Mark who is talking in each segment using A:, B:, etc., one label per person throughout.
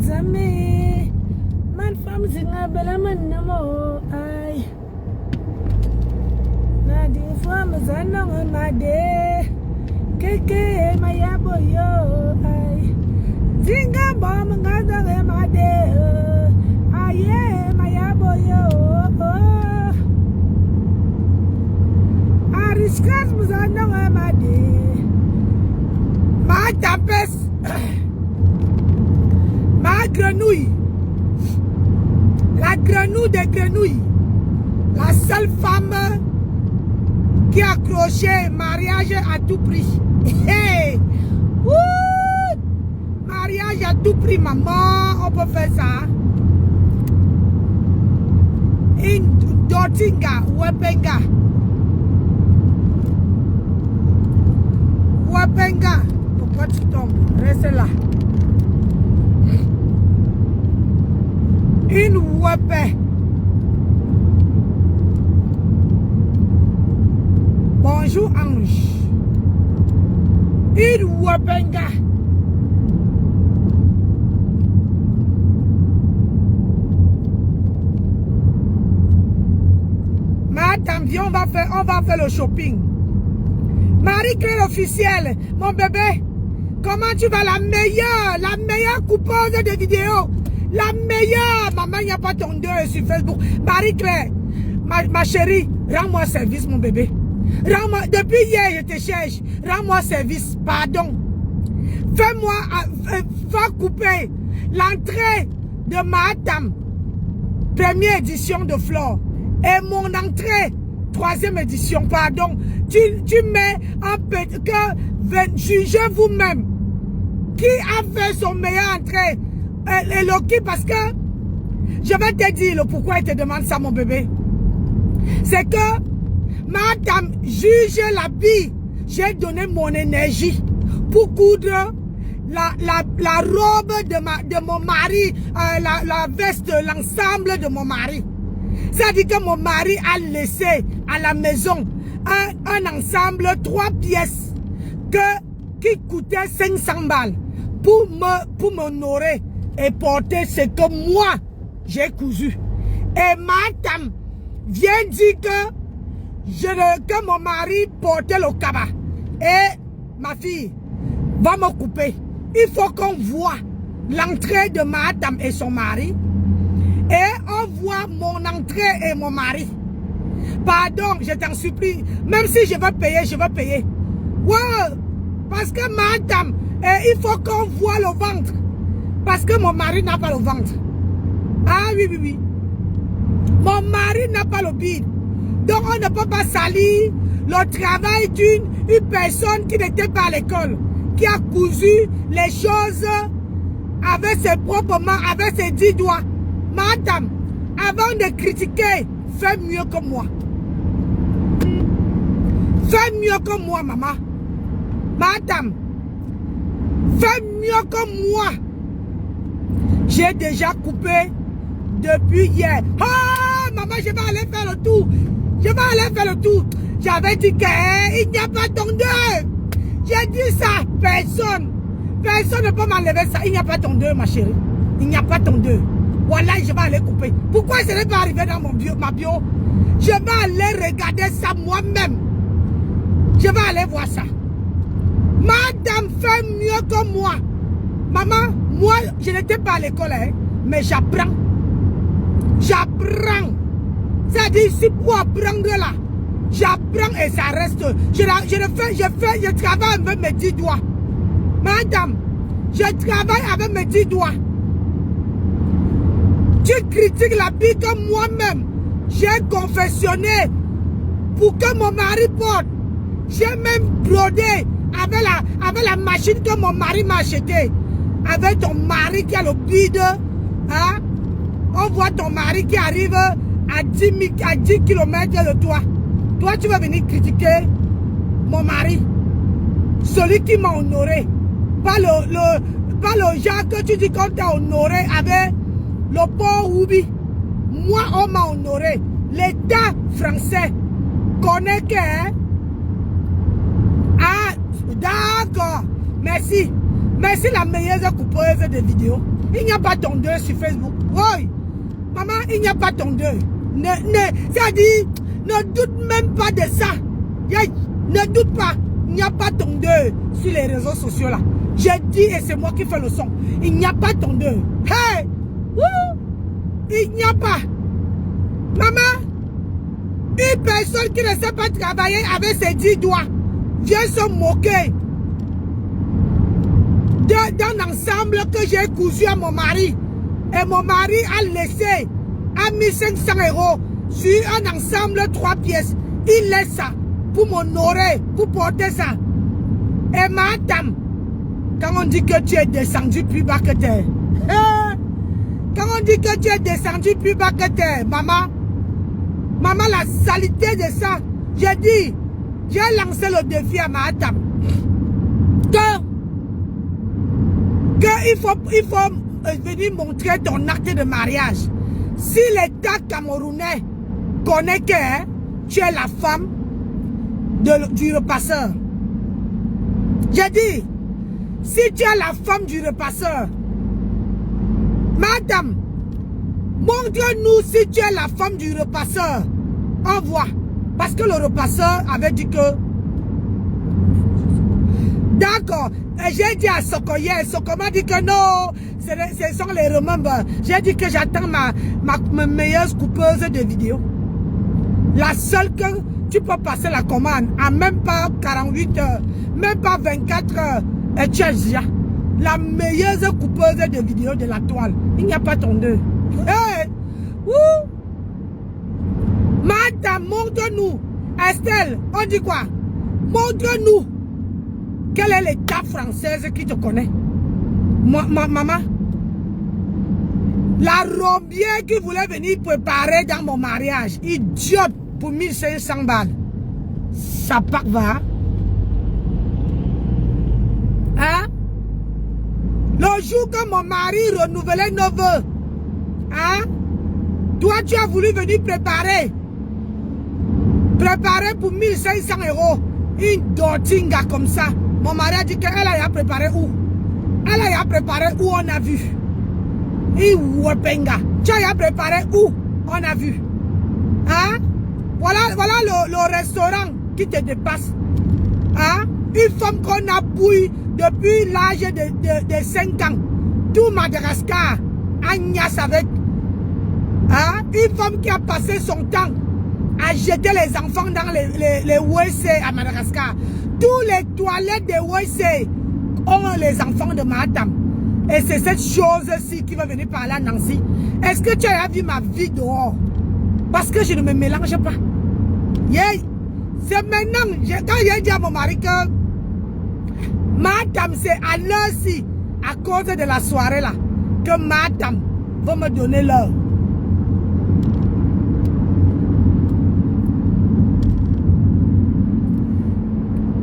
A: Zame, man fam zinga bela man namo ay. Na di fam zanong made, keke mayabo yo ay. Zinga bom ngazang made, aye mayabo yo. Ariskas muzanong made, ma tapes. Ma grenouille, la grenouille des grenouilles, la seule femme qui a accroché mariage à tout prix. Hey! Mariage à tout prix, maman, on peut faire ça. Une dotinga, wepenga. Wepenga. Pourquoi tu tombes? Reste là. Une wapé. Bonjour ange. Une wapenga. Madame, viens, on va faire le shopping. Marie-Claire officielle, mon bébé. Comment tu vas? La meilleure coupeuse de vidéos. La meilleure, maman, il n'y a pas ton deux sur Facebook. Marie-Claire, ma chérie, rends-moi service, mon bébé. Rends-moi, depuis hier, je te cherche. Rends-moi service, pardon. Fais-moi, va couper l'entrée de Mahatam, première édition de Flore, et mon entrée, troisième édition, pardon. Tu mets un petit cœur, jugez vous-même. Qui a fait son meilleur entrée? Et Loki, parce que je vais te dire le pourquoi il te demande ça, mon bébé. C'est que madame juge l'habit. J'ai donné mon énergie pour coudre la robe de mon mari, la veste, l'ensemble de mon mari. C'est-à-dire que mon mari a laissé à la maison un ensemble, 3 pièces qui coûtait 500 balles pour m'honorer et porter ce que moi j'ai cousu. Et madame vient dire que mon mari portait le cabas. Et ma fille va me couper. Il faut qu'on voit l'entrée de madame et son mari. Et on voit mon entrée et mon mari. Pardon, je t'en supplie. Même si je vais payer, je vais payer. Ouais, parce que madame, il faut qu'on voit le ventre. Parce que mon mari n'a pas le ventre. Ah oui, oui, oui. Mon mari n'a pas le bide. Donc on ne peut pas salir le travail d'une personne qui n'était pas à l'école. Qui a cousu les choses avec ses propres mains, avec ses 10 doigts. Madame, avant de critiquer, fais mieux que moi. Fais mieux que moi, maman. Madame, fais mieux que moi. J'ai déjà coupé depuis hier. Oh, maman, je vais aller faire le tour. Je vais aller faire le tour. J'avais dit qu'il n'y a pas tondeuse. J'ai dit ça. Personne ne peut m'enlever ça. Il n'y a pas tondeuse, ma chérie. Il n'y a pas tondeuse. Voilà, je vais aller couper. Pourquoi ce n'est pas arrivé dans ma bio? Je vais aller regarder ça moi-même. Je vais aller voir ça. Madame fait mieux que moi. Maman, moi, je n'étais pas à l'école, hein, mais j'apprends. J'apprends. C'est-à-dire, ici, pour apprendre là, j'apprends et ça reste. Je travaille avec mes 10 doigts. Madame, je travaille avec mes 10 doigts. Tu critiques l'habit que moi-même, j'ai confectionné pour que mon mari porte. J'ai même brodé avec la machine que mon mari m'a achetée. Avec ton mari qui a le bide, hein? On voit ton mari qui arrive à 10 km de toi. Toi, tu vas venir critiquer mon mari. Celui qui m'a honoré. Pas le genre que tu dis qu'on t'a honoré avec le port Oubi. Moi, on m'a honoré. L'État français connaît que... Hein? Ah, d'accord. Merci. Merci la meilleure coupeuse de vidéos. Il n'y a pas tondeuse sur Facebook. Oui. Maman, il n'y a pas tondeuse. C'est-à-dire, ne doute même pas de ça. Ne doute pas. Il n'y a pas tondeuse sur les réseaux sociaux là. J'ai dit et c'est moi qui fais le son. Il n'y a pas tondeuse. Hey! Woo! Il n'y a pas. Maman, une personne qui ne sait pas travailler avec ses 10 doigts vient se moquer d'un ensemble que j'ai cousu à mon mari. Et mon mari a laissé, a mis 500 € sur un ensemble 3 pièces. Il laisse ça pour m'honorer, pour porter ça. Et madame, quand on dit que tu es descendu plus bas que terre, quand on dit que tu es descendu plus bas que terre, maman, la saleté de ça, j'ai dit, j'ai lancé le défi à madame. Que il faut venir montrer ton acte de mariage. Si l'État camerounais connaît que tu es la femme du repasseur, j'ai dit, si tu es la femme du repasseur, madame, montre-nous si tu es la femme du repasseur. Envoie. Parce que le repasseur avait dit que... D'accord. J'ai dit à Soko hier, Soko m'a dit que non, ce sont les remembers. J'ai dit que j'attends ma meilleure coupeuse de vidéos. La seule que tu peux passer la commande à même pas 48 heures, même pas 24 heures. Et tu es déjà la meilleure coupeuse de vidéos de la toile. Il n'y a pas tondeuse. Hey! Wouh! Madame, montre-nous. Estelle, on dit quoi? Montre-nous. Quelle est l'État française qui te connaît? Maman, la rombière qui voulait venir préparer dans mon mariage, idiote, pour 1500 balles. Ça part va. Hein? Le jour que mon mari renouvelait nos vœux, hein? Toi, tu as voulu venir préparer pour 1500 € une dortinga comme ça. Mon mari a dit qu'elle a préparé où? Elle a préparé où on a vu? Tu as préparé où? On a vu. Hein? Voilà le restaurant qui te dépasse. Hein? Une femme qu'on a bouillie depuis l'âge de 5 ans. Tout Madagascar. Agnès avec. Hein? Une femme qui a passé son temps à jeter les enfants dans les WC à Madagascar. Tous les toilettes des WC ont les enfants de madame. Et c'est cette chose-ci qui va venir parler à Nancy. Est-ce que tu as vu ma vie dehors? Parce que je ne me mélange pas. C'est maintenant, quand j'ai dit à mon mari que madame, c'est à l'heure-ci, à cause de la soirée là, que madame va me donner l'heure.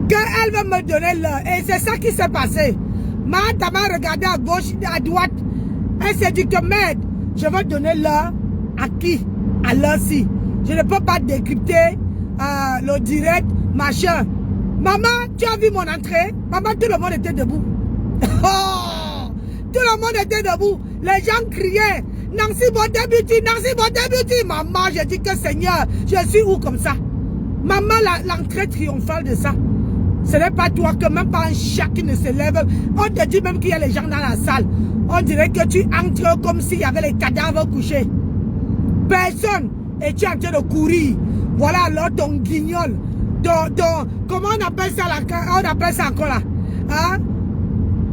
A: Qu'elle va me donner l'heure. Et c'est ça qui s'est passé. Madame a regardé à gauche, à droite. Elle s'est dit que merde, je vais donner l'heure à qui? À l'heure-ci. Je ne peux pas décrypter le direct, machin. Maman, tu as vu mon entrée? Maman, tout le monde était debout. Oh, tout le monde était debout. Les gens criaient. Nancy Beauté-Beauty, Nancy Beauté-Beauty. Maman, j'ai dit que Seigneur, je suis où comme ça? Maman, l'entrée triomphale de ça. Ce n'est pas toi que même pas un chat qui ne se lève. On te dit même qu'il y a les gens dans la salle. On dirait que tu entres comme s'il y avait les cadavres couchés. Personne. Et tu es en train de courir. Voilà alors ton guignol. Comment on appelle ça là? On appelle ça encore là. Hein?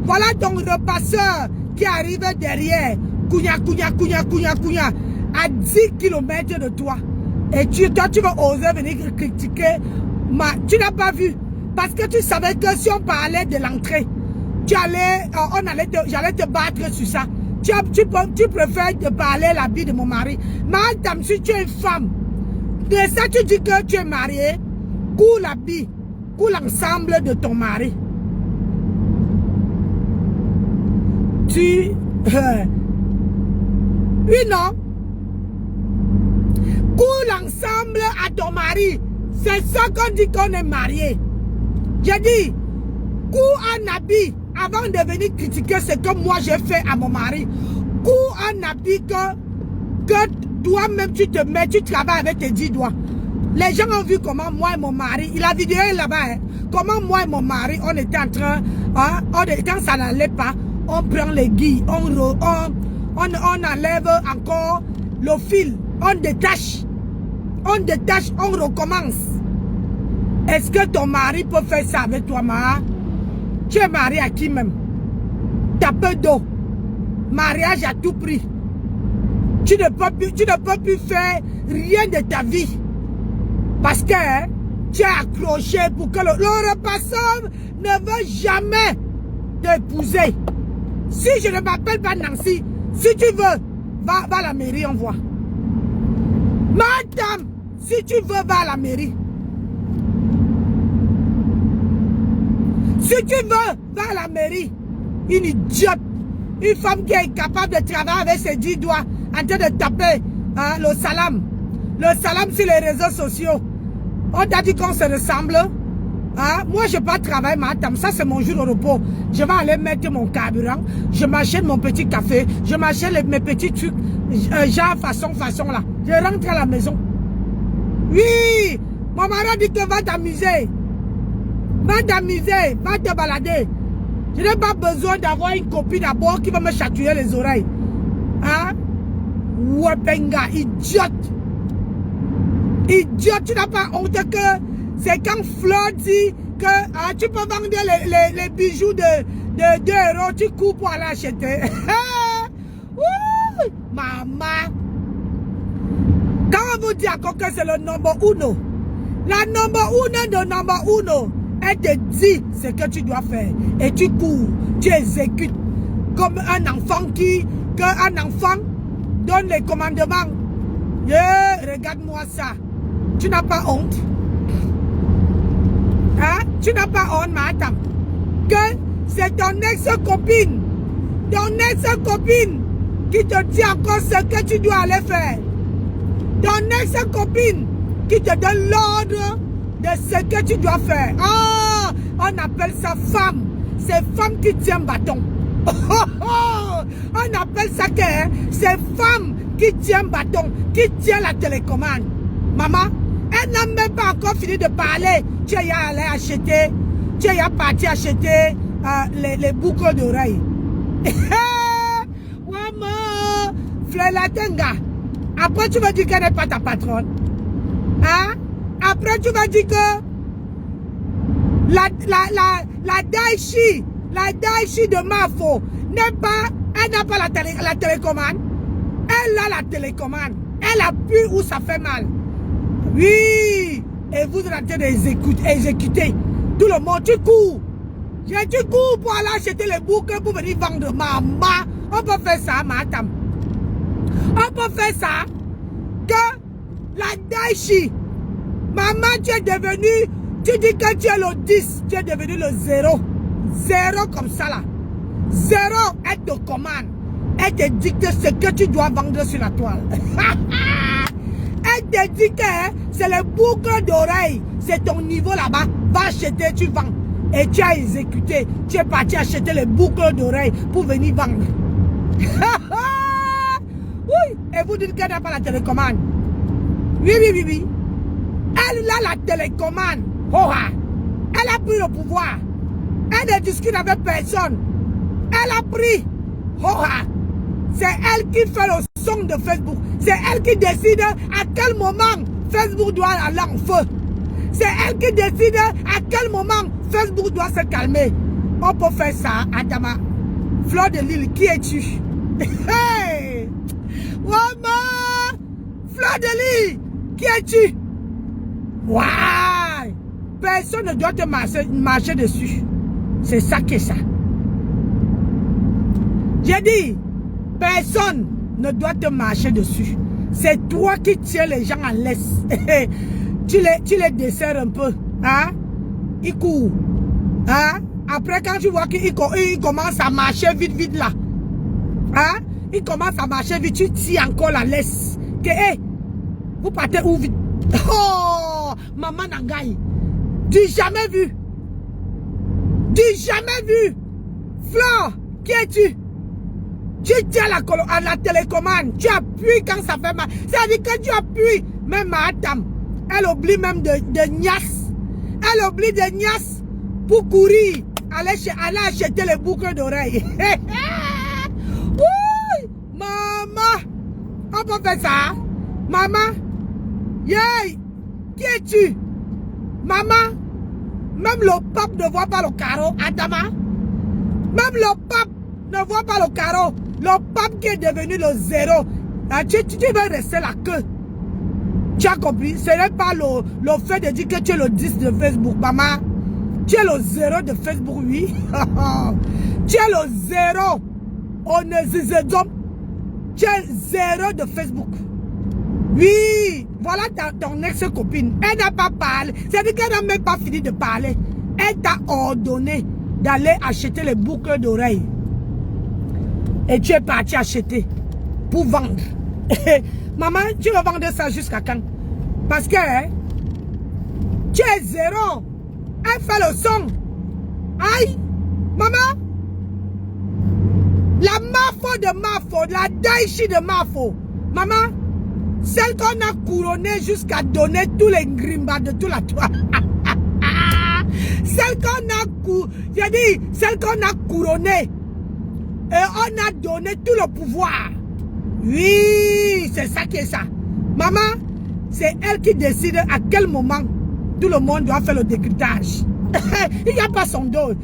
A: Voilà ton repasseur qui arrive derrière. Kounya, à 10 km de toi. Et toi, tu vas oser venir critiquer. Tu n'as pas vu. Parce que tu savais que si on parlait de l'entrée, j'allais te battre sur ça. Tu préfères te parler la vie de mon mari. Madame, si tu es une femme, de ça tu dis que tu es mariée, coule la vie, coule l'ensemble de ton mari. Oui, non. Coule l'ensemble à ton mari. C'est ça qu'on dit qu'on est marié. J'ai dit, cours un habit avant de venir critiquer ce que moi j'ai fait à mon mari, où on a dit que toi-même tu te mets, tu travailles avec tes 10 doigts. Les gens ont vu comment moi et mon mari, la vidéo est là-bas, hein, comment moi et mon mari, on était en train, hein, quand ça n'allait pas, on prend les guilles, on enlève encore le fil, on détache, on recommence. Est-ce que ton mari peut faire ça avec toi, Maha? Tu es marié à qui même? T'as peu d'eau. Mariage à tout prix. Tu ne peux plus faire rien de ta vie. Parce que hein, tu es accroché pour que le repasseur ne veut jamais t'épouser. Si je ne m'appelle pas Nancy, si tu veux, va à la mairie, on voit. Madame, si tu veux, va à la mairie. Si tu veux, va à la mairie. Une idiote. Une femme qui est capable de travailler avec ses 10 doigts en train de taper hein, le salam. Le salam sur les réseaux sociaux. On t'a dit qu'on se ressemble. Hein? Moi, je ne vais pas travailler, madame. Ça, c'est mon jour de repos. Je vais aller mettre mon carburant. Je m'achète mon petit café. Je m'achète mes petits trucs. Genre façon là. Je rentre à la maison. Oui! Mon mari a dit que va t'amuser. Va t'amuser. Va te balader. Je n'ai pas besoin d'avoir une copine d'abord qui va me chatouiller les oreilles. Hein? Wepenga, idiote. Idiote, tu n'as pas honte que c'est quand Fleur dit que ah, tu peux vendre les bijoux de 2 €, tu cours pour aller acheter. Maman. Quand on vous dit encore que c'est le number 1, la number 1 de number 1, elle te dit ce que tu dois faire. Et tu cours, tu exécutes. Comme un enfant un enfant donne les commandements. Yeah, regarde-moi ça. Tu n'as pas honte? Hein? Tu n'as pas honte, madame? Que c'est ton ex-copine. Ton ex-copine qui te dit encore ce que tu dois aller faire. Ton ex-copine qui te donne l'ordre de ce que tu dois faire. Ah, on appelle ça femme. C'est femme qui tient bâton. On appelle ça que hein, c'est femme qui tient bâton, qui tient la télécommande. Maman, elle n'a même pas encore fini de parler. Tu es allé acheter, tu es parti acheter les boucles d'oreilles. Maman, Flelatenga. Après tu vas dire qu'elle n'est pas ta patronne. Hein? Après tu vas dire que la Daichi de Mafo elle n'a pas la télécommande. Elle a la télécommande. Elle appuie où ça fait mal. Oui. Et vous êtes en train d'exécuter. Tout le monde, tu cours. Tu cours pour aller acheter les boucles pour venir vendre. Maman, on peut faire ça, madame. On peut faire ça. Que la Daichi. Maman, tu es devenu, tu dis que tu es le 10. Tu es devenu le 0. 0 comme ça là. 0, elle te commande. Elle te dicte ce que tu dois vendre sur la toile. Elle te dit que hein, c'est les boucles d'oreilles. C'est ton niveau là-bas. Va acheter, tu vends. Et tu as exécuté. Tu es parti acheter les boucles d'oreilles pour venir vendre. Oui. Et vous dites qu'elle n'a pas la télécommande. Oui. Elle a la télécommande. Elle a pris le pouvoir. Elle ne discute avec personne. Elle a pris. C'est elle qui fait le son de Facebook. C'est elle qui décide à quel moment Facebook doit aller en feu. C'est elle qui décide à quel moment Facebook doit se calmer. On peut faire ça, Adama. Fleur de Lille, qui es-tu? Hey! Maman! Fleur de Lille, qui es-tu? Waouh! Personne ne doit te marcher dessus. C'est ça qui est ça. J'ai dit, personne ne doit te marcher dessus. C'est toi qui tiens les gens en laisse. tu les desserres un peu. Hein? Ils courent. Hein? Après, quand tu vois qu'ils commencent à marcher vite là. Hein? Ils commencent à marcher vite, tu tiens encore la laisse. Que, hey, vous partez où vite? Oh, maman Nangaï. Du jamais vu. Du jamais vu. Flo, qui es-tu? Tu tiens à la télécommande. Tu appuies quand ça fait mal. C'est-à-dire que tu appuies. Même Mahatam, elle oublie même de Nias. Elle oublie de Nias pour courir. Aller acheter les boucles d'oreilles. Oui, maman. On peut faire ça. Maman. Yeah. Qui es-tu? Maman. Même le pape ne voit pas le carreau. Adama. Même le pape ne voit pas le carreau. Le pape qui est devenu le zéro. Tu veux rester la queue. Tu as compris? Ce n'est pas le fait de dire que tu es le 10 de Facebook, maman. Tu es le 0 de Facebook, oui. Tu es le 0. On est zéro. Tu es 0 de Facebook. Oui. Voilà ton ex-copine. Elle n'a pas parlé. C'est-à-dire qu'elle n'a même pas fini de parler. Elle t'a ordonné d'aller acheter les boucles d'oreilles. Et tu es parti acheter pour vendre. Maman, tu vas vendre ça jusqu'à quand? Parce que tu es 0. Elle fait le son. Aïe, maman. La Mafo de Mafo, la Daichi de Mafo. Maman, celle qu'on a couronnée jusqu'à donner tous les grimbas de tout la toile. Celle qu'on a couronnée. Et on a donné tout le pouvoir. Oui, c'est ça qui est ça. Maman, c'est elle qui décide à quel moment tout le monde doit faire le décryptage. Il n'y a pas son dos.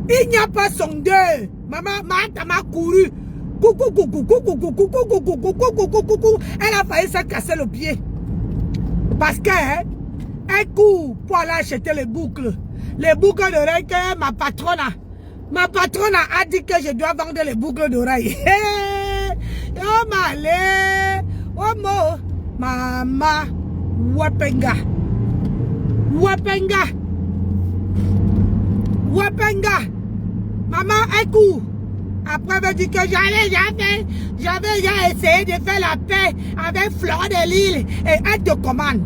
A: Il n'y a pas son deux. Maman, Martha m'a couru. Coucou, coucou, coucou, coucou, coucou, coucou, coucou, coucou, coucou. Elle a failli se casser le pied. Parce qu'elle court pour aller acheter les boucles. Les boucles d'oreilles que ma patronne a dit que je dois vendre les boucles d'oreilles. Oh malé, oh mo, mama, wapenga, wapenga, wapenga. Maman, écoute. Après, elle me dit que j'avais essayé de faire la paix avec Fleur de Lille et elle te commande.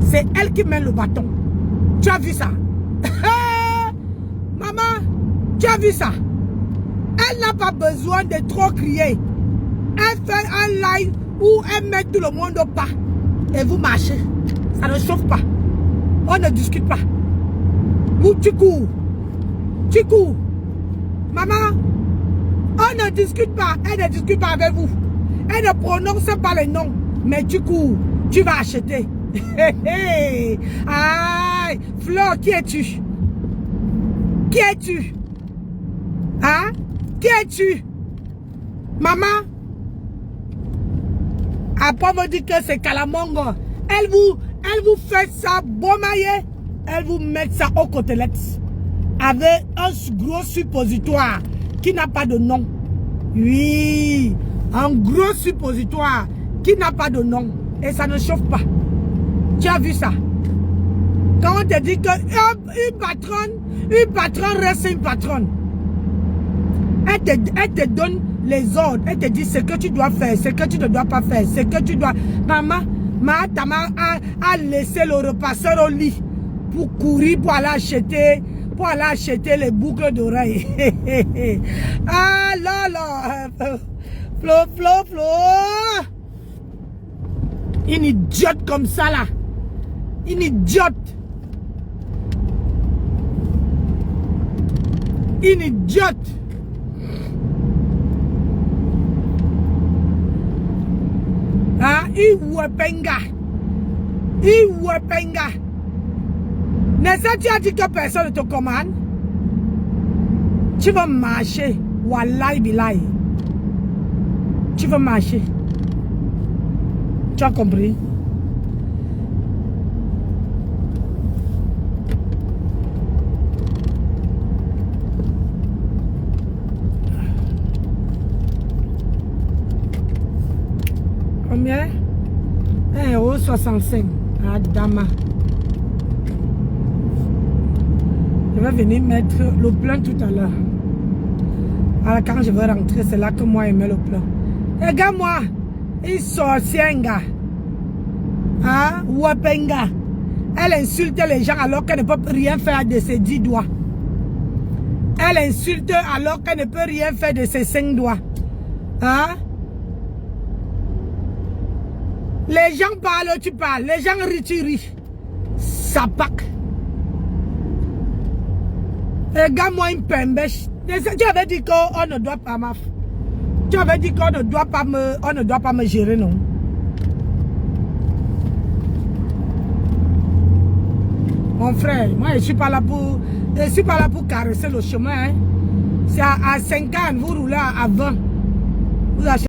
A: C'est elle qui mène le bâton. Tu as vu ça? Maman, tu as vu ça? Elle n'a pas besoin de trop crier. Elle fait un live où elle met tout le monde au pas. Et vous marchez. Ça ne chauffe pas. On ne discute pas. Vous, tu cours. Tu cours. Maman, on ne discute pas. Elle ne discute pas avec vous. Elle ne prononce pas les noms. Mais tu cours. Tu vas acheter. Aïe. Fleur, qui es-tu? Qui es-tu? Hein? Qui es-tu? Maman? Après vous dit que c'est Kalamongo. Elle vous fait ça bon maillet. Elle vous met ça au côtelette. Avec un gros suppositoire qui n'a pas de nom. Oui. Un gros suppositoire qui n'a pas de nom. Et ça ne chauffe pas. Tu as vu ça? Quand on te dit que une patronne reste une patronne. Elle te donne les ordres. Elle te dit ce que tu dois faire, ce que tu ne dois pas faire, ce que tu dois... Maman a laissé le repasseur au lit pour courir, pour aller acheter les boucles d'oreilles. Ah là là. Flo. Une idiote comme ça là. Une idiote. Une idiote. Ah, Iwepenga. N'est-ce pas, tu as dit que personne ne te commande? Tu vas marcher. Wallahi billahi. Tu vas marcher. Tu as compris? Combien? 1,65 € à Dama. Je vais venir mettre le plein tout à l'heure. Alors quand je vais rentrer, c'est là que moi je mets le plein. Regarde-moi, il sorcière, gars. Hein? Wapenga. Elle insulte les gens alors qu'elle ne peut rien faire de ses 10 doigts. Elle insulte alors qu'elle ne peut rien faire de ses 5 doigts. Hein? Les gens parlent, tu parles. Les gens rient, tu ris. Ça pack. Regarde-moi une pembèche. Tu avais dit qu'on ne doit pas m'aff. Tu avais dit qu'on ne doit pas me gérer, non? Mon frère, moi je suis pas là pour caresser le chemin. Hein. C'est à 50, vous roulez à 20. Vous achetez